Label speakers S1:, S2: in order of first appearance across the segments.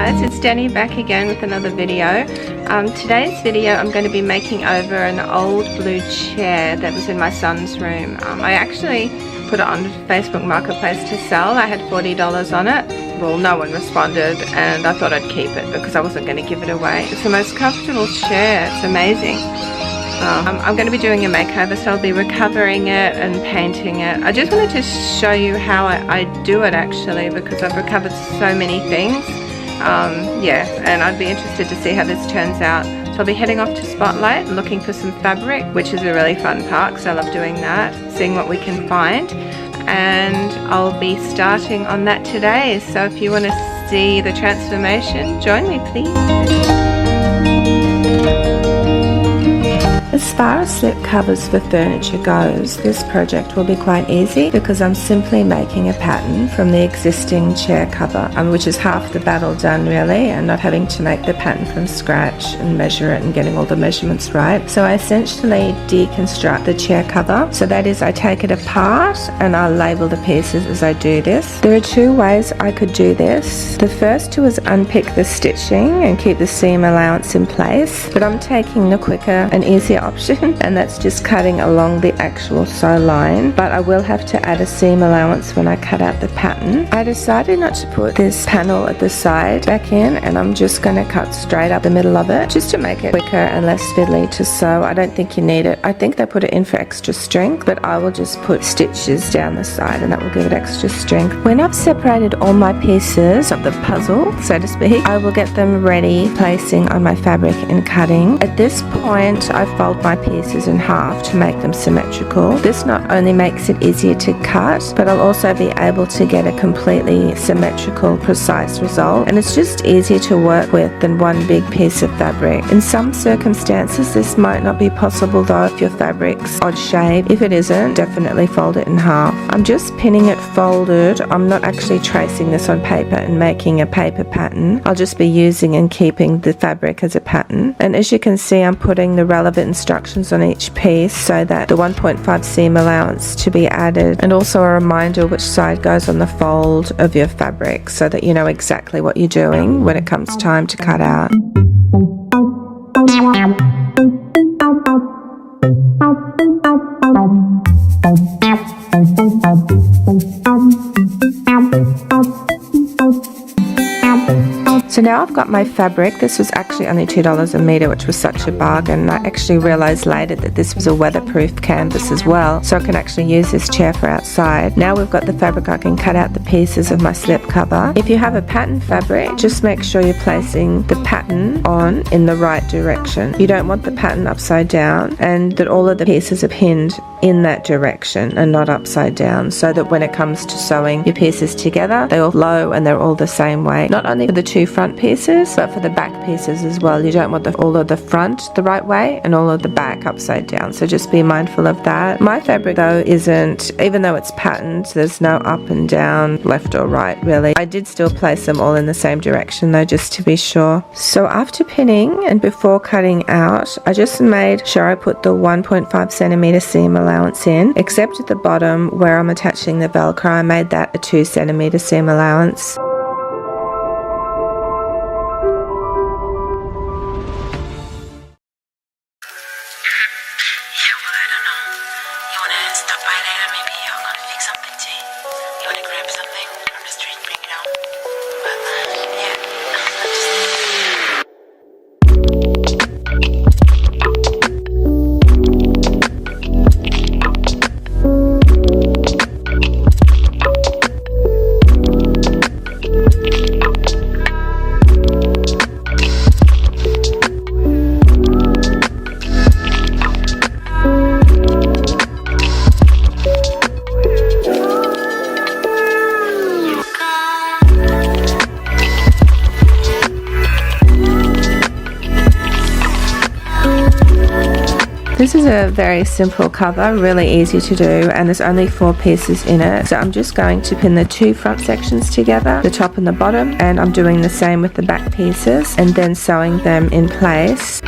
S1: guys, it's Danny back again with another video. Today's video I'm going to be making over an old blue chair that was in my son's room. I actually put it on Facebook Marketplace to sell. I had $40 on it. Well, no one responded and I thought I'd keep it because I wasn't going to give it away. It's the most comfortable chair, it's amazing. I'm going to be doing a makeover, so I'll be recovering it and painting it. I just wanted to show you how I do it actually, because I've recovered so many things. Yeah, and I'd be interested to see how this turns out. So I'll be heading off to Spotlight looking for some fabric, which is a really fun part because I love doing that, seeing what we can find. And I'll be starting on that today, so if you want to see the transformation, join me please. As far as slip covers for furniture goes, this project will be quite easy because I'm simply making a pattern from the existing chair cover, which is half the battle done really, and not having to make the pattern from scratch and measure it and getting all the measurements right. So I essentially deconstruct the chair cover. So that is, I take it apart and I'll label the pieces as I do this. There are two ways I could do this. The first two is unpick the stitching and keep the seam allowance in place, but I'm taking the quicker and easier option, and that's just cutting along the actual sew line, but I will have to add a seam allowance when I cut out the pattern. I decided not to put this panel at the side back in, and I'm just going to cut straight up the middle of it just to make it quicker and less fiddly to sew. I don't think you need it. I think they put it in for extra strength, but I will just put stitches down the side and that will give it extra strength. When I've separated all my pieces of the puzzle, so to speak, I will get them ready placing on my fabric and cutting. At this point I fold my pieces in half to make them symmetrical. This not only makes it easier to cut, but I'll also be able to get a completely symmetrical, precise result, and it's just easier to work with than one big piece of fabric. In some circumstances this might not be possible though if your fabric's odd shape. If it isn't, definitely fold it in half. I'm just pinning it folded. I'm not actually tracing this on paper and making a paper pattern. I'll just be using and keeping the fabric as a pattern, and as you can see I'm putting the relevant instructions on each piece so that the 1.5 seam allowance to be added, and also a reminder which side goes on the fold of your fabric so that you know exactly what you're doing when it comes time to cut out. So now I've got my fabric. This was actually only $2 a meter, which was such a bargain. I actually realized later that this was a weatherproof canvas as well, so I can actually use this chair for outside. Now we've got the fabric, I can cut out the pieces of my slip cover. If you have a pattern fabric, just make sure you're placing the pattern on in the right direction. You don't want the pattern upside down, and that all of the pieces are pinned in that direction and not upside down, so that when it comes to sewing your pieces together, they all flow and they're all the same way. Not only for the two front pieces, but for the back pieces as well. You don't want all of the front the right way and all of the back upside down, so just be mindful of that. My fabric though isn't, even though it's patterned, there's no up and down, left or right really. I did still place them all in the same direction though, just to be sure. So after pinning and before cutting out, I just made sure I put the 1.5 centimeter seam allowance in, except at the bottom where I'm attaching the Velcro. I made that a 2 centimeter seam allowance. This is a very simple cover, really easy to do, and there's only 4 pieces in it. So I'm just going to pin the 2 front sections together, the top and the bottom, and I'm doing the same with the back pieces and then sewing them in place.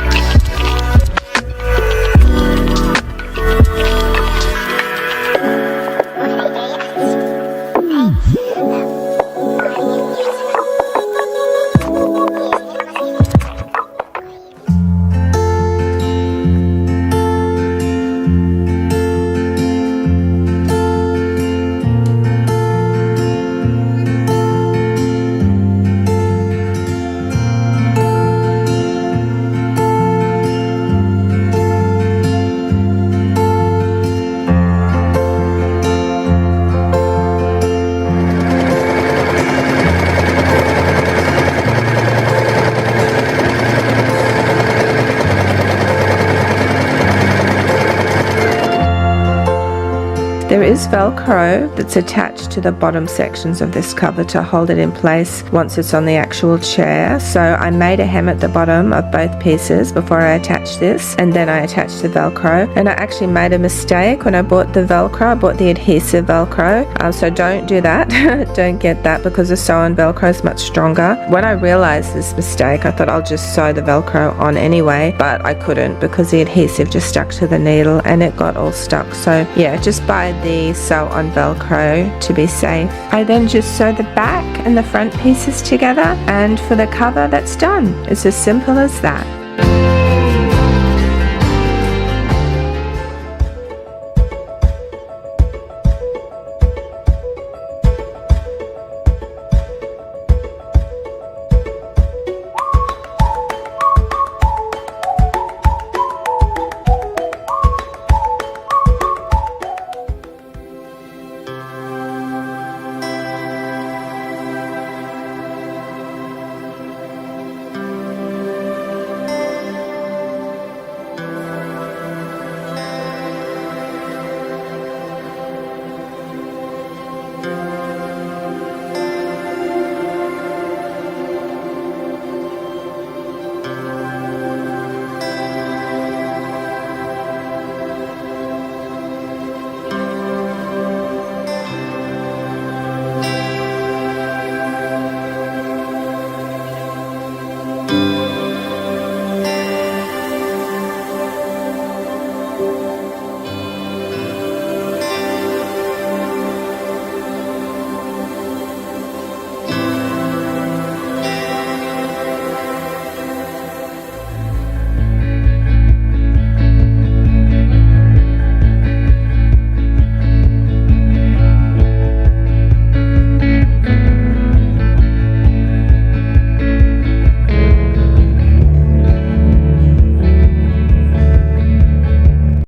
S1: is Velcro that's attached to the bottom sections of this cover to hold it in place once it's on the actual chair. So I made a hem at the bottom of both pieces before I attached this, and then I attached the Velcro. And I actually made a mistake when I bought the Velcro. I bought the adhesive Velcro, so don't do that. Don't get that, because the sew-on Velcro is much stronger. When I realized this mistake, I thought I'll just sew the Velcro on anyway, but I couldn't because the adhesive just stuck to the needle and it got all stuck. So yeah, just buy the sew-on Velcro to be safe. I then just sew the back and the front pieces together, and for the cover, that's done. It's as simple as that.